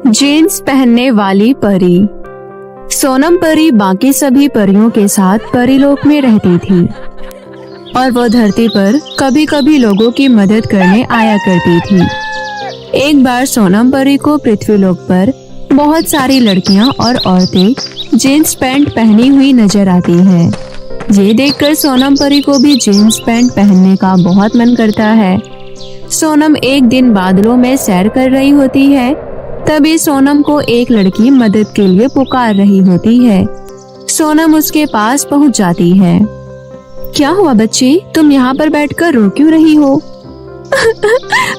Jeans पहनने वाली परी। सोनम परी बाकी सभी परियों के साथ परीलोक में रहती थी और वो धरती पर कभी कभी लोगों की मदद करने आया करती थी। एक बार सोनम परी को पृथ्वीलोक पर बहुत सारी लड़कियां और औरतें जीन्स पैंट पहनी हुई नजर आती है। ये देखकर सोनम परी को भी जीन्स पैंट पहनने का बहुत मन करता है। सोनम एक दिन बादलों में सैर कर रही होती है। तभी सोनम को एक लड़की मदद के लिए पुकार रही होती है। सोनम उसके पास पहुंच जाती है। क्या हुआ बच्ची, तुम यहाँ पर बैठकर रो क्यों रही हो?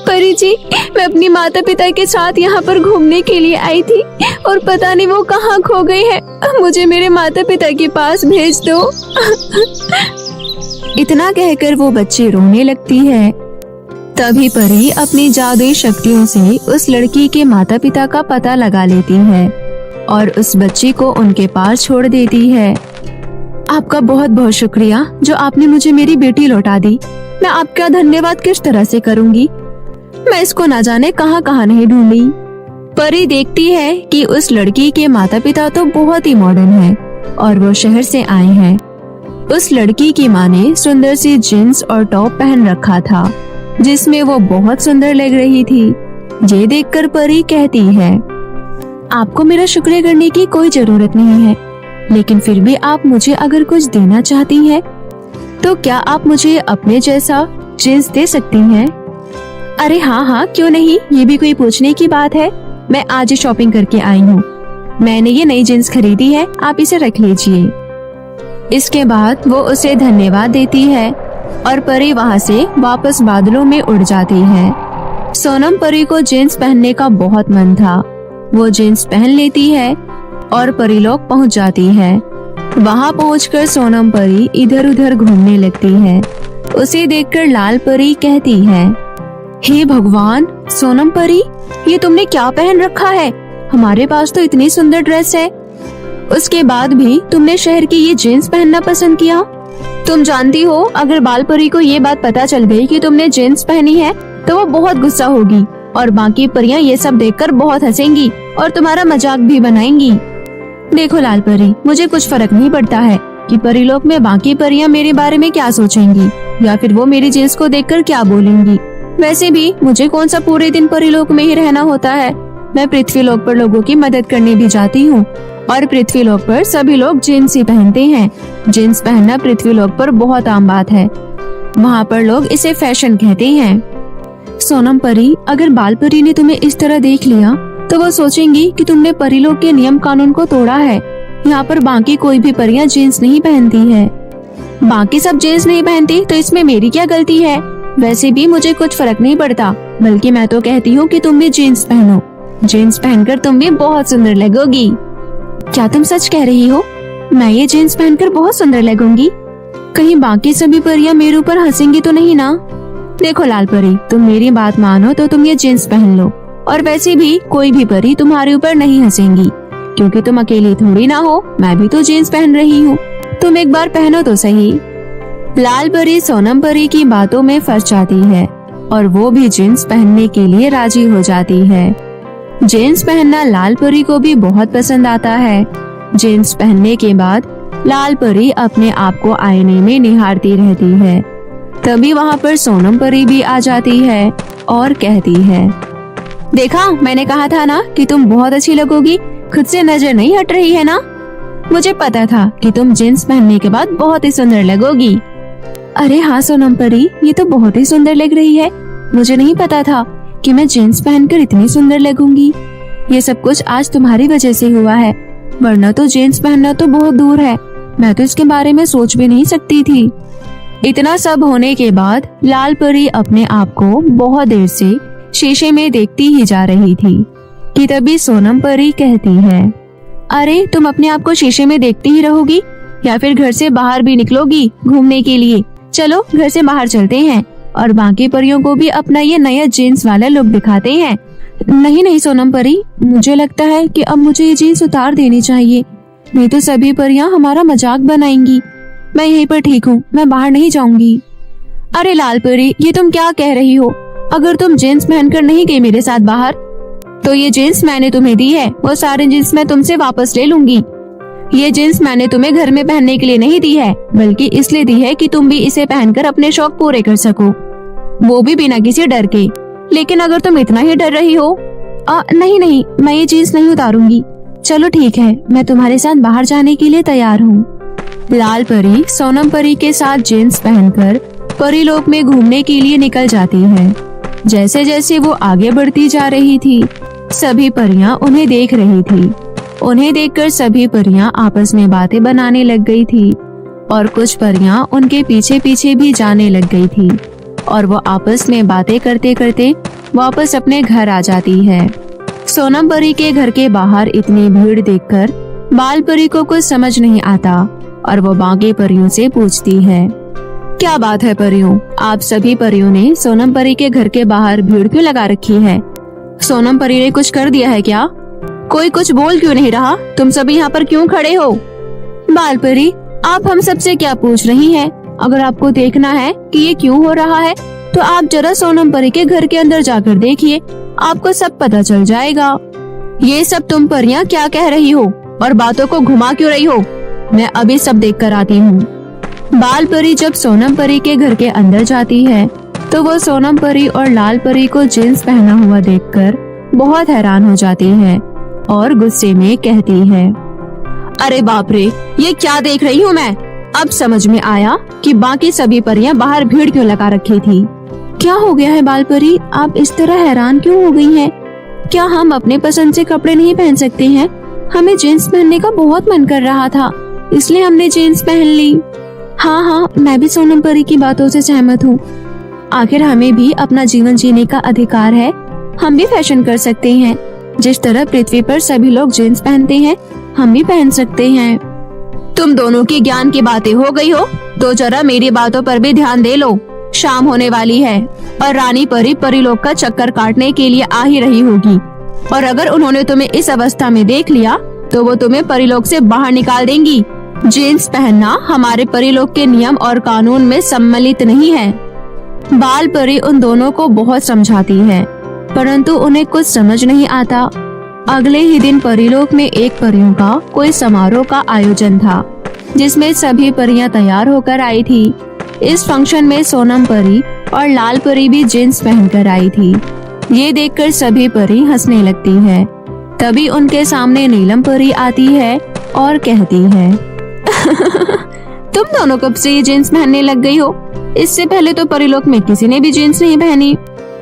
परी जी, मैं अपनी माता पिता के साथ यहाँ पर घूमने के लिए आई थी और पता नहीं वो कहाँ खो गई है। मुझे मेरे माता पिता के पास भेज दो। इतना कहकर वो बच्ची रोने लगती है। तभी परी अपनी जादुई शक्तियों से उस लड़की के माता पिता का पता लगा लेती है और उस बच्ची को उनके पास छोड़ देती है। आपका बहुत बहुत शुक्रिया जो आपने मुझे मेरी बेटी लौटा दी। मैं आपका धन्यवाद किस तरह से करूंगी? मैं इसको ना जाने कहां कहां नहीं ढूंढी। परी देखती है कि उस लड़की के माता पिता तो बहुत ही मॉडर्न हैं और वो शहर से आए हैं। उस लड़की की माँ ने सुंदर सी जीन्स और टॉप पहन रखा था जिसमें वो बहुत सुंदर लग रही थी। ये देखकर परी कहती है, आपको मेरा शुक्रिया करने की कोई जरूरत नहीं है, लेकिन फिर भी आप मुझे अगर कुछ देना चाहती हैं, तो क्या आप मुझे अपने जैसा जीन्स दे सकती हैं? अरे हाँ हाँ, क्यों नहीं, ये भी कोई पूछने की बात है। मैं आज शॉपिंग करके आई हूँ। मैंने ये नई जीन्स खरीदी है, आप इसे रख लीजिए। इसके बाद वो उसे धन्यवाद देती है और परी वहाँ से वापस बादलों में उड़ जाती है। सोनम परी को जीन्स पहनने का बहुत मन था। वो जीन्स पहन लेती है और परीलोक पहुँच जाती है। वहाँ पहुंचकर सोनम परी इधर उधर घूमने लगती है। उसे देखकर लाल परी कहती है, हे भगवान सोनम परी, ये तुमने क्या पहन रखा है? हमारे पास तो इतनी सुंदर ड्रेस है, उसके बाद भी तुमने शहर की ये जीन्स पहनना पसंद किया। तुम जानती हो, अगर बाल परी को ये बात पता चल गई कि तुमने जीन्स पहनी है तो वो बहुत गुस्सा होगी और बाकी परियां ये सब देखकर बहुत हंसेंगी और तुम्हारा मजाक भी बनाएंगी। देखो लाल परी, मुझे कुछ फर्क नहीं पड़ता है कि परीलोक में बाकी परियां मेरे बारे में क्या सोचेंगी या फिर वो मेरी जीन्स को देखकर क्या बोलेंगी। वैसे भी मुझे कौन सा पूरे दिन परीलोक में ही रहना होता है। मैं पृथ्वीलोक पर लोगों की मदद करने भी जाती हूँ और पृथ्वीलोक पर सभी लोग जीन्स ही पहनते हैं। जीन्स पहनना पृथ्वीलोक पर बहुत आम बात है। वहाँ पर लोग इसे फैशन कहते हैं। सोनम परी, अगर बाल परी ने तुम्हें इस तरह देख लिया तो वो सोचेंगी कि तुमने परीलोक के नियम कानून को तोड़ा है। यहाँ पर बाकी कोई भी परियां जीन्स नहीं पहनती है। बाकी सब जीन्स नहीं पहनती तो इसमें मेरी क्या गलती है? वैसे भी मुझे कुछ फर्क नहीं पड़ता, बल्कि मैं तो कहती हूँ कि तुम भी जीन्स पहनो। जीन्स पहनकर तुम भी बहुत सुंदर लगोगी। क्या तुम सच कह रही हो? मैं ये जीन्स पहनकर बहुत सुंदर लगूंगी? कहीं बाकी सभी परियां मेरे ऊपर हंसेंगी तो नहीं ना? देखो लाल परी, तुम मेरी बात मानो तो तुम ये जीन्स पहन लो, और वैसे भी कोई भी परी तुम्हारे ऊपर नहीं हंसेंगी क्योंकि तुम अकेली थोड़ी ना हो। मैं भी तो जीन्स पहन रही हूँ, तुम एक बार पहनो तो सही। लाल परी सोनम परी की बातों में फंस जाती है और वो भी जीन्स पहनने के लिए राजी हो जाती है। जीन्स पहनना लाल परी को भी बहुत पसंद आता है। जीन्स पहनने के बाद लाल परी अपने आप को आईने में निहारती रहती है। तभी वहाँ पर सोनम परी भी आ जाती है और कहती है, देखा, मैंने कहा था ना कि तुम बहुत अच्छी लगोगी। खुद से नजर नहीं हट रही है ना? मुझे पता था कि तुम जीन्स पहनने के बाद बहुत ही सुंदर लगोगी। अरे हाँ सोनम परी, ये तो बहुत ही सुंदर लग रही है। मुझे नहीं पता था कि मैं जीन्स पहनकर इतनी सुंदर लगूंगी। ये सब कुछ आज तुम्हारी वजह से हुआ है, वरना तो जीन्स पहनना तो बहुत दूर है। मैं तो इसके बारे में सोच भी नहीं सकती थी। इतना सब होने के बाद लाल परी अपने आप को बहुत देर से शीशे में देखती ही जा रही थी कि तभी सोनम परी कहती है, अरे तुम अपने आप को शीशे में देखती ही रहोगी या फिर घर से बाहर भी निकलोगी घूमने के लिए? चलो घर से बाहर चलते हैं और बाकी परियों को भी अपना ये नया जीन्स वाला लुक दिखाते हैं। नहीं नहीं सोनम परी, मुझे लगता है कि अब मुझे ये जीन्स उतार देनी चाहिए, नहीं तो सभी परियां हमारा मजाक बनाएंगी। मैं यहीं पर ठीक हूँ, मैं बाहर नहीं जाऊंगी। अरे लाल परी, ये तुम क्या कह रही हो? अगर तुम जीन्स पहनकर नहीं गई मेरे साथ बाहर तो ये जीन्स मैंने तुम्हें दी है, वो सारे जीन्स मैं तुमसे वापस ले लूंगी। ये जीन्स मैंने तुम्हें घर में पहनने के लिए नहीं दी है, बल्कि इसलिए दी है कि तुम भी इसे पहनकर अपने शौक पूरे कर सको, वो भी बिना किसी डर के। लेकिन अगर तुम इतना ही डर रही हो, नहीं, मैं ये जीन्स नहीं उतारूंगी। चलो ठीक है, मैं तुम्हारे साथ बाहर जाने के लिए तैयार हूँ। लाल परी सोनम परी के साथ जीन्स पहनकर परीलोक में घूमने के लिए निकल जाती है। जैसे जैसे वो आगे बढ़ती जा रही थी, सभी परियां उन्हें देख रही थी। उन्हें देखकर सभी परियां आपस में बातें बनाने लग गई थी और कुछ परियां उनके पीछे पीछे भी जाने लग गई थी और वो आपस में बातें करते करते वापस अपने घर आ जाती है। सोनम परी के घर के बाहर इतनी भीड़ देखकर बाल परी को कुछ समझ नहीं आता और वो बाकी परियों से पूछती है, क्या बात है परियों, आप सभी परियों ने सोनम परी के घर के बाहर भीड़ क्यों लगा रखी है? सोनम परी ने कुछ कर दिया है क्या? कोई कुछ बोल क्यों नहीं रहा? तुम सभी यहाँ पर क्यों खड़े हो? बाल परी, आप हम सबसे क्या पूछ रही हैं? अगर आपको देखना है कि ये क्यों हो रहा है, तो आप जरा सोनम परी के घर के अंदर जाकर देखिए, आपको सब पता चल जाएगा। ये सब तुम परियां क्या कह रही हो और बातों को घुमा क्यों रही हो? मैं अभी सब देख कर आती हूँ। बाल परी जब सोनम परी के घर के अंदर जाती है तो वो सोनम परी और लाल परी को जीन्स पहना हुआ देखकर बहुत हैरान हो जाती है और गुस्से में कहती है, अरे बाप रे, ये क्या देख रही हूँ मैं? अब समझ में आया कि बाकी सभी परियां बाहर भीड़ क्यों लगा रखी थी। क्या हो गया है बाल परी, आप इस तरह हैरान क्यों हो गई हैं? क्या हम अपने पसंद से कपड़े नहीं पहन सकते हैं? हमें जीन्स पहनने का बहुत मन कर रहा था, इसलिए हमने जीन्स पहन ली। हाँ, मैं भी सोनम परी की बातों से सहमत हूँ। आखिर हमें भी अपना जीवन जीने का अधिकार है, हम भी फैशन कर सकते हैं। जिस तरह पृथ्वी पर सभी लोग जीन्स पहनते हैं, हम भी पहन सकते हैं। तुम दोनों की ज्ञान की बातें हो गई हो तो जरा मेरी बातों पर भी ध्यान दे लो। शाम होने वाली है और रानी परी परीलोक का चक्कर काटने के लिए आ ही रही होगी, और अगर उन्होंने तुम्हें इस अवस्था में देख लिया तो वो तुम्हें परीलोक से बाहर निकाल देंगी। जीन्स पहनना हमारे परीलोक के नियम और कानून में सम्मिलित नहीं है। बाल परी उन दोनों को बहुत समझाती है, परंतु उन्हें कुछ समझ नहीं आता। अगले ही दिन परीलोक में एक परियों का कोई समारोह का आयोजन था, जिसमें सभी परियां तैयार होकर आई थी। इस फंक्शन में सोनम परी और लाल परी भी जीन्स पहनकर आई थी। ये देखकर सभी परी हंसने लगती है। तभी उनके सामने नीलम परी आती है और कहती है, तुम दोनों कब से ये जीन्स पहनने लग गई हो? इससे पहले तो परीलोक में किसी ने भी जीन्स नहीं पहनी।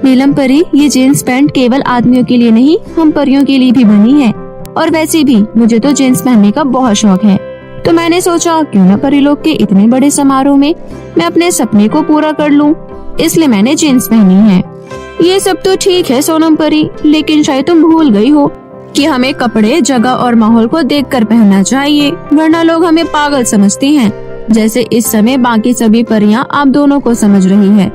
नीलम परी, ये जीन्स पैंट केवल आदमियों के लिए नहीं, हम परियों के लिए भी बनी है, और वैसे भी मुझे तो जीन्स पहनने का बहुत शौक है, तो मैंने सोचा क्यों न परीलोक के इतने बड़े समारोह में मैं अपने सपने को पूरा कर लूं, इसलिए मैंने जीन्स पहनी है। ये सब तो ठीक है सोनम परी, लेकिन शायद तुम भूल गई हो कि हमें कपड़े जगह और माहौल को देखकर पहनना चाहिए, वरना लोग हमें पागल समझते हैं, जैसे इस समय बाकी सभी परियां आप दोनों को समझ रही है।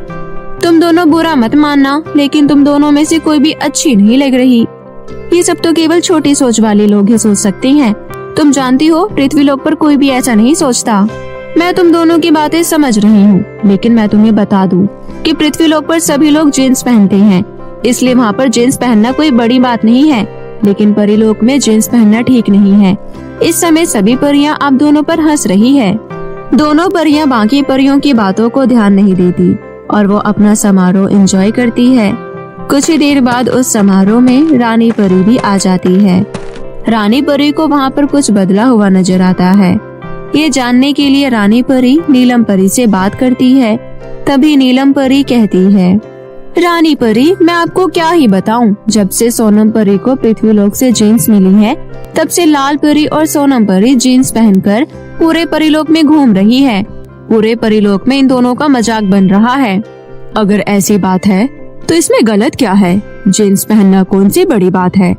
तुम दोनों बुरा मत मानना, लेकिन तुम दोनों में से कोई भी अच्छी नहीं लग रही। ये सब तो केवल छोटी सोच वाले लोग ही सोच सकते हैं। तुम जानती हो, पृथ्वी लोक पर कोई भी ऐसा नहीं सोचता। मैं तुम दोनों की बातें समझ रही हूँ, लेकिन मैं तुम्हें बता दूं कि पृथ्वी लोक पर सभी लोग जीन्स पहनते हैं, इसलिए वहाँ पर जीन्स पहनना कोई बड़ी बात नहीं है। लेकिन परीलोक में जीन्स पहनना ठीक नहीं है। इस समय सभी परियां आप दोनों पर हंस रही है। दोनों परियां बाकी परियों की बातों को ध्यान नहीं देती और वो अपना समारोह एंजॉय करती है। कुछ ही देर बाद उस समारोह में रानी परी भी आ जाती है। रानी परी को वहाँ पर कुछ बदला हुआ नजर आता है। ये जानने के लिए रानी परी नीलम परी से बात करती है। तभी नीलम परी कहती है, रानी परी, मैं आपको क्या ही बताऊं, जब से सोनम परी को पृथ्वीलोक से जीन्स मिली है, तब से लाल परी और सोनम परी जीन्स पहनकर पूरे परीलोक में घूम रही है। पूरे परीलोक में इन दोनों का मजाक बन रहा है। अगर ऐसी बात है तो इसमें गलत क्या है? जीन्स पहनना कौन सी बड़ी बात है?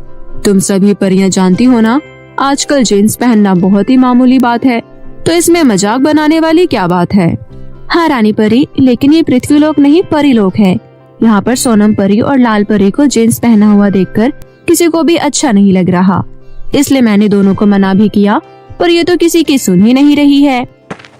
तुम सभी परियां जानती हो ना, आजकल जीन्स पहनना बहुत ही मामूली बात है, तो इसमें मजाक बनाने वाली क्या बात है? हाँ रानी परी, लेकिन ये पृथ्वीलोक नहीं परीलोक है। यहाँ पर सोनम परी और लाल परी को जीन्स पहना हुआ देखकर किसी को भी अच्छा नहीं लग रहा, इसलिए मैंने दोनों को मना भी किया, पर ये तो किसी की सुन ही नहीं रही है।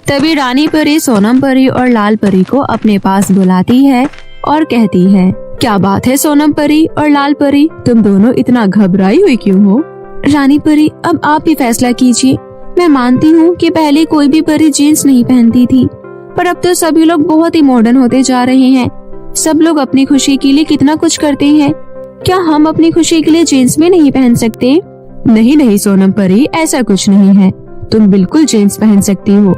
तभी रानी परी सोनम परी और लाल परी को अपने पास बुलाती है और कहती है, क्या बात है सोनम परी और लाल परी, तुम दोनों इतना घबराई हुई क्यों हो? रानी परी, अब आप ही फैसला कीजिए। मैं मानती हूँ कि पहले कोई भी परी जीन्स नहीं पहनती थी, पर अब तो सभी लोग बहुत ही मॉडर्न होते जा रहे हैं। सब लोग अपनी खुशी के लिए कितना कुछ करते हैं। क्या हम अपनी खुशी के लिए जीन्स भी नहीं पहन सकते? नहीं नहीं सोनम परी, ऐसा कुछ नहीं है। तुम बिल्कुल जीन्स पहन सकती हो।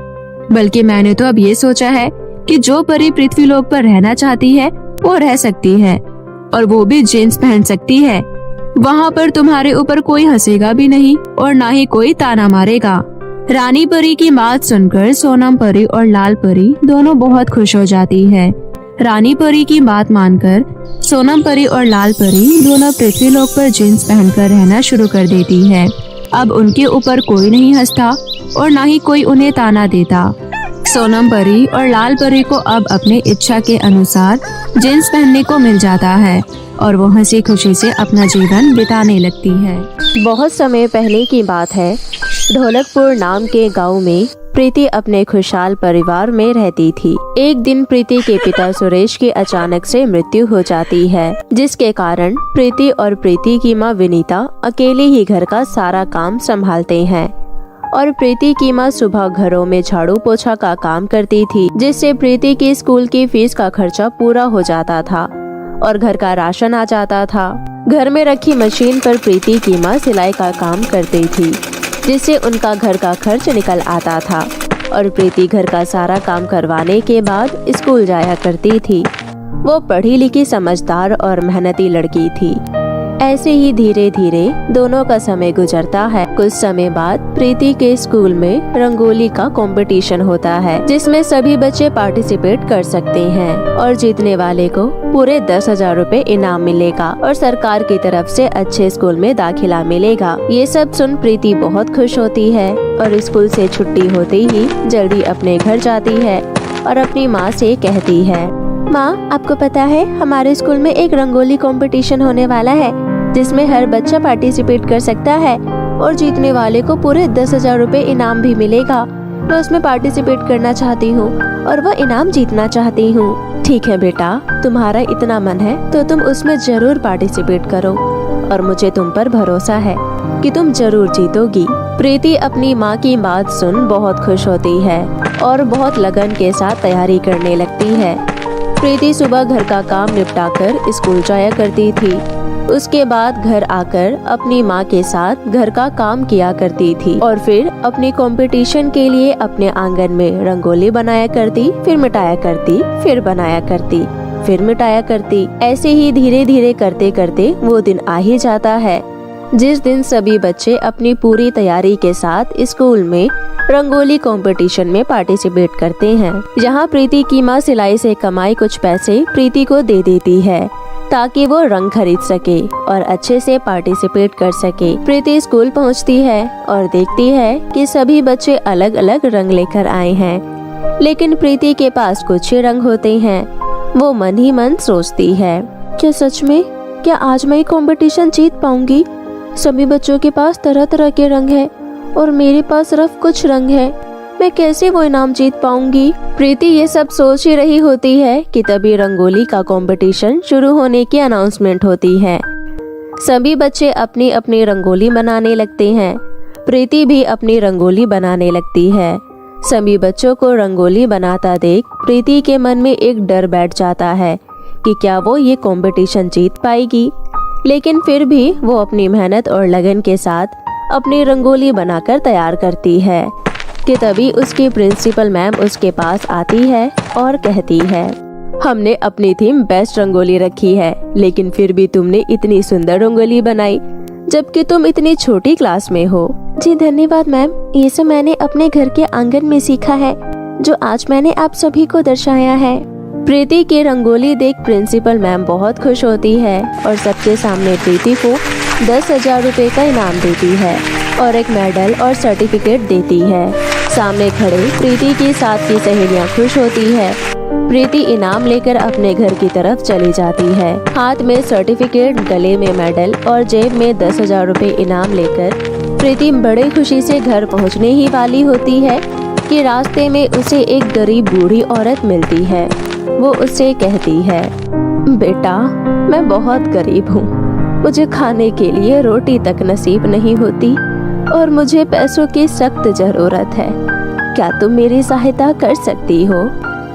बल्कि मैंने तो अब ये सोचा है कि जो परी पृथ्वी लोक पर रहना चाहती है वो रह सकती है, और वो भी जीन्स पहन सकती है। वहाँ पर तुम्हारे ऊपर कोई हंसेगा भी नहीं और ना ही कोई ताना मारेगा। रानी परी की बात सुनकर सोनम परी और लाल परी दोनों बहुत खुश हो जाती है। रानी परी की बात मानकर सोनम परी और लाल परी दोनों पृथ्वी लोक पर जीन्स पहनकर रहना शुरू कर देती है। अब उनके ऊपर कोई नहीं हंसता और ना ही कोई उन्हें ताना देता। सोनम परी और लाल परी को अब अपने इच्छा के अनुसार जीन्स पहनने को मिल जाता है और वो हंसी खुशी से अपना जीवन बिताने लगती है। बहुत समय पहले की बात है। ढोलकपुर नाम के गांव में प्रीति अपने खुशहाल परिवार में रहती थी। एक दिन प्रीति के पिता सुरेश की अचानक से मृत्यु हो जाती है, जिसके कारण प्रीति और प्रीति की मां विनीता अकेले ही घर का सारा काम संभालते हैं। और प्रीति की मां सुबह घरों में झाड़ू पोछा का काम करती थी, जिससे प्रीति की स्कूल की फीस का खर्चा पूरा हो जाता था और घर का राशन आ जाता था। घर में रखी मशीन पर प्रीति की मां सिलाई का काम करती थी, जिससे उनका घर का खर्च निकल आता था। और प्रीति घर का सारा काम करवाने के बाद स्कूल जाया करती थी। वो पढ़ी लिखी, समझदार और मेहनती लड़की थी। ऐसे ही धीरे धीरे दोनों का समय गुजरता है। कुछ समय बाद प्रीति के स्कूल में रंगोली का कंपटीशन होता है, जिसमें सभी बच्चे पार्टिसिपेट कर सकते हैं और जीतने वाले को पूरे 10,000 रुपए इनाम मिलेगा और सरकार की तरफ से अच्छे स्कूल में दाखिला मिलेगा। ये सब सुन प्रीति बहुत खुश होती है और स्कूल से छुट्टी होते ही जल्दी अपने घर जाती है और अपनी माँ से कहती है, माँ, आपको पता है हमारे स्कूल में एक रंगोली कंपटीशन होने वाला है, जिसमें हर बच्चा पार्टिसिपेट कर सकता है और जीतने वाले को पूरे 10,000 रुपए इनाम भी मिलेगा। मैं उसमें पार्टिसिपेट करना चाहती हूँ और वो इनाम जीतना चाहती हूँ। ठीक है बेटा, तुम्हारा इतना मन है तो तुम उसमें जरूर पार्टिसिपेट करो और मुझे तुम पर भरोसा है कि तुम जरूर जीतोगी। प्रीति अपनी माँ की बात सुन बहुत खुश होती है और बहुत लगन के साथ तैयारी करने लगती है। प्रीति सुबह घर का काम निपटाकर स्कूल जाया करती थी। उसके बाद घर आकर अपनी माँ के साथ घर का काम किया करती थी और फिर अपनी कंपटीशन के लिए अपने आंगन में रंगोली बनाया करती, फिर मिटाया करती, फिर बनाया करती, फिर मिटाया करती। ऐसे ही धीरे धीरे करते करते वो दिन आ ही जाता है, जिस दिन सभी बच्चे अपनी पूरी तैयारी के साथ स्कूल में रंगोली कंपटीशन में पार्टिसिपेट करते हैं। यहाँ प्रीति की माँ सिलाई से कमाई कुछ पैसे प्रीति को दे देती है ताकि वो रंग खरीद सके और अच्छे से पार्टिसिपेट कर सके। प्रीति स्कूल पहुँचती है और देखती है कि सभी बच्चे अलग अलग रंग लेकर आए हैं, लेकिन प्रीति के पास कुछ ही रंग होते हैं। वो मन ही मन सोचती है, क्या सच में, क्या आज मैं कंपटीशन जीत पाऊंगी? सभी बच्चों के पास तरह तरह के रंग है और मेरे पास सिर्फ कुछ रंग है। मैं कैसे वो इनाम जीत पाऊंगी? प्रीति ये सब सोच ही रही होती है कि तभी रंगोली का कंपटीशन शुरू होने की अनाउंसमेंट होती है। सभी बच्चे अपनी अपनी रंगोली बनाने लगते हैं। प्रीति भी अपनी रंगोली बनाने लगती है। सभी बच्चों को रंगोली बनाता देख प्रीति के मन में एक डर बैठ जाता है कि क्या वो ये कंपटीशन जीत पाएगी। लेकिन फिर भी वो अपनी मेहनत और लगन के साथ अपनी रंगोली बनाकर तैयार करती है कि तभी उसकी प्रिंसिपल मैम उसके पास आती है और कहती है, हमने अपनी थीम बेस्ट रंगोली रखी है, लेकिन फिर भी तुमने इतनी सुंदर रंगोली बनाई जबकि तुम इतनी छोटी क्लास में हो। जी धन्यवाद मैम, ये सब मैंने अपने घर के आंगन में सीखा है, जो आज मैंने आप सभी को दर्शाया है। प्रीति की रंगोली देख प्रिंसिपल मैम बहुत खुश होती है और सबके सामने प्रीति को 10,000 रुपए का इनाम देती है और एक मेडल और सर्टिफिकेट देती है। सामने खड़े प्रीति की साथ की सहेलियां खुश होती है। प्रीति इनाम लेकर अपने घर की तरफ चली जाती है, हाथ में सर्टिफिकेट, गले में मेडल और जेब में 10,000 रुपए इनाम लेकर प्रीति बड़े खुशी से घर पहुंचने ही वाली होती है कि रास्ते में उसे एक गरीब बूढ़ी औरत मिलती है। वो उससे कहती है, बेटा, मैं बहुत गरीब हूँ। मुझे खाने के लिए रोटी तक नसीब नहीं होती और मुझे पैसों की सख्त जरूरत है। क्या तुम मेरी सहायता कर सकती हो?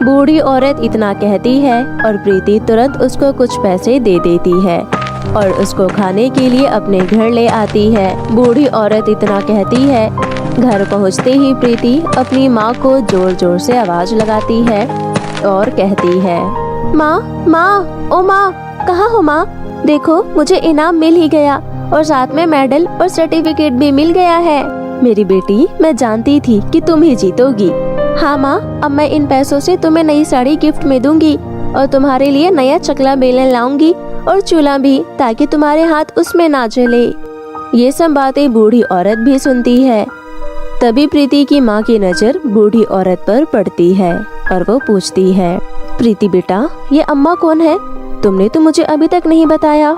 बूढ़ी औरत इतना कहती है और प्रीति तुरंत उसको कुछ पैसे दे देती है और उसको खाने के लिए अपने घर ले आती है। बूढ़ी औरत इतना कहती है। घर पहुंचते ही प्रीति अपनी माँ को जोर जोर से आवाज लगाती है और कहती है, माँ, माँ, ओ माँ, कहाँ हो माँ? देखो, मुझे इनाम मिल ही गया और साथ में मेडल और सर्टिफिकेट भी मिल गया है। मेरी बेटी, मैं जानती थी कि तुम ही जीतोगी। हाँ माँ, अब मैं इन पैसों से तुम्हें नई साड़ी गिफ्ट में दूंगी और तुम्हारे लिए नया चकला बेलन लाऊंगी और चूल्हा भी, ताकि तुम्हारे हाथ उसमें ना जले। ये सब बातें बूढ़ी औरत भी सुनती है। तभी प्रीति की माँ की नजर बूढ़ी औरत पर पड़ती है और वो पूछती है, प्रीति बेटा, ये अम्मा कौन है? तुमने तो मुझे अभी तक नहीं बताया।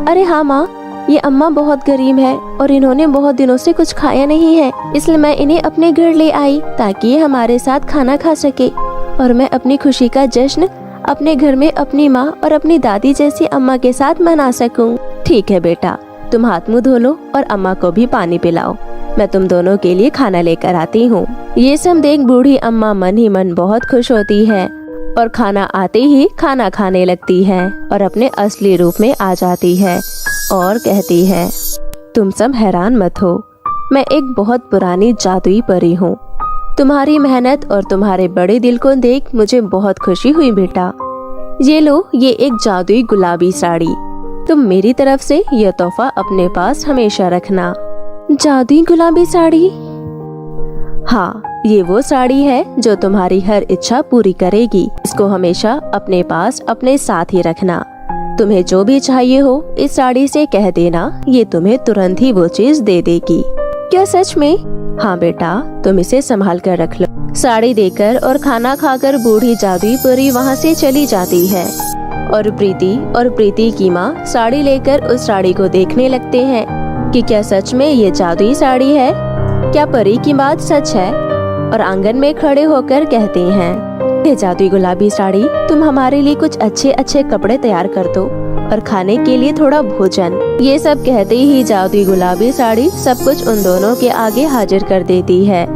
अरे हाँ माँ, ये अम्मा बहुत गरीब है और इन्होंने बहुत दिनों से कुछ खाया नहीं है, इसलिए मैं इन्हें अपने घर ले आई ताकि ये हमारे साथ खाना खा सके और मैं अपनी खुशी का जश्न अपने घर में अपनी माँ और अपनी दादी जैसी अम्मा के साथ मना सकूं। ठीक है बेटा, तुम हाथ मुंह धो लो और अम्मा को भी पानी पिलाओ। मैं तुम दोनों के लिए खाना लेकर आती हूँ। ये सब देख बूढ़ी अम्मा मन ही मन बहुत खुश होती है और खाना आते ही खाना खाने लगती है और अपने असली रूप में आ जाती है और कहती है, तुम सब हैरान मत हो, मैं एक बहुत पुरानी जादुई परी हूँ। तुम्हारी मेहनत और तुम्हारे बड़े दिल को देख मुझे बहुत खुशी हुई बेटा। ये लो, ये एक जादुई गुलाबी साड़ी। तुम मेरी तरफ से यह तोहफा अपने पास हमेशा रखना। जादुई गुलाबी साड़ी? हाँ, ये वो साड़ी है जो तुम्हारी हर इच्छा पूरी करेगी। इसको हमेशा अपने पास अपने साथ ही रखना। तुम्हें जो भी चाहिए हो इस साड़ी से कह देना, ये तुम्हें तुरंत ही वो चीज दे देगी। क्या सच में? हाँ बेटा, तुम इसे संभाल कर रख लो। साड़ी देकर और खाना खाकर बूढ़ी जादुई परी वहाँ से चली जाती है और प्रीति की माँ साड़ी लेकर उस साड़ी को देखने लगते हैं कि क्या सच में ये जादुई साड़ी है, क्या परी की बात सच है। और आंगन में खड़े होकर कहते हैं, ये जादुई गुलाबी साड़ी, तुम हमारे लिए कुछ अच्छे अच्छे कपड़े तैयार कर दो और खाने के लिए थोड़ा भोजन। ये सब कहते ही जादुई गुलाबी साड़ी सब कुछ उन दोनों के आगे हाजिर कर देती है।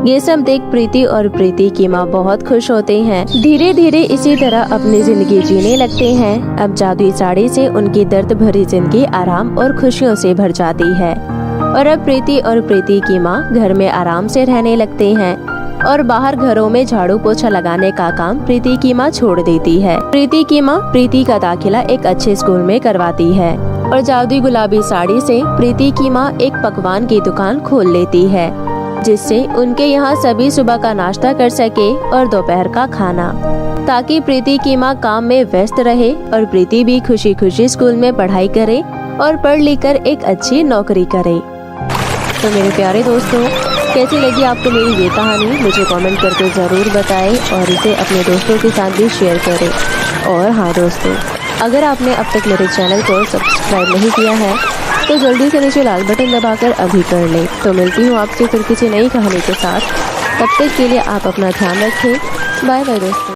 ये सब देख प्रीति और प्रीति की माँ बहुत खुश होते हैं। धीरे धीरे इसी तरह अपनी जिंदगी जीने लगते हैं। अब जादुई साड़ी से उनकी दर्द भरी जिंदगी आराम और खुशियों से भर जाती है और अब प्रीति और प्रीति की माँ घर में आराम से रहने लगते हैं और बाहर घरों में झाड़ू पोछा लगाने का काम प्रीति की माँ छोड़ देती है। प्रीति की माँ प्रीति का दाखिला एक अच्छे स्कूल में करवाती है और जादुई गुलाबी साड़ी से प्रीति की माँ एक पकवान की दुकान खोल लेती है, जिससे उनके यहाँ सभी सुबह का नाश्ता कर सके और दोपहर का खाना, ताकि प्रीति की माँ काम में व्यस्त रहे और प्रीति भी खुशी खुशी स्कूल में पढ़ाई करे और पढ़ लिख कर एक अच्छी नौकरी करे। तो मेरे प्यारे दोस्तों, कैसी लगी आपको मेरी ये कहानी? मुझे कमेंट करके ज़रूर बताएं और इसे अपने दोस्तों के साथ भी शेयर करें। और हाँ दोस्तों, अगर आपने अब तक मेरे चैनल को सब्सक्राइब नहीं किया है तो जल्दी से नीचे लाल बटन दबाकर अभी कर लें। तो मिलती हूँ आपसे फिर किसी नई कहानी के साथ। तब तक के लिए आप अपना ध्यान रखें। बाय बाय दोस्तों।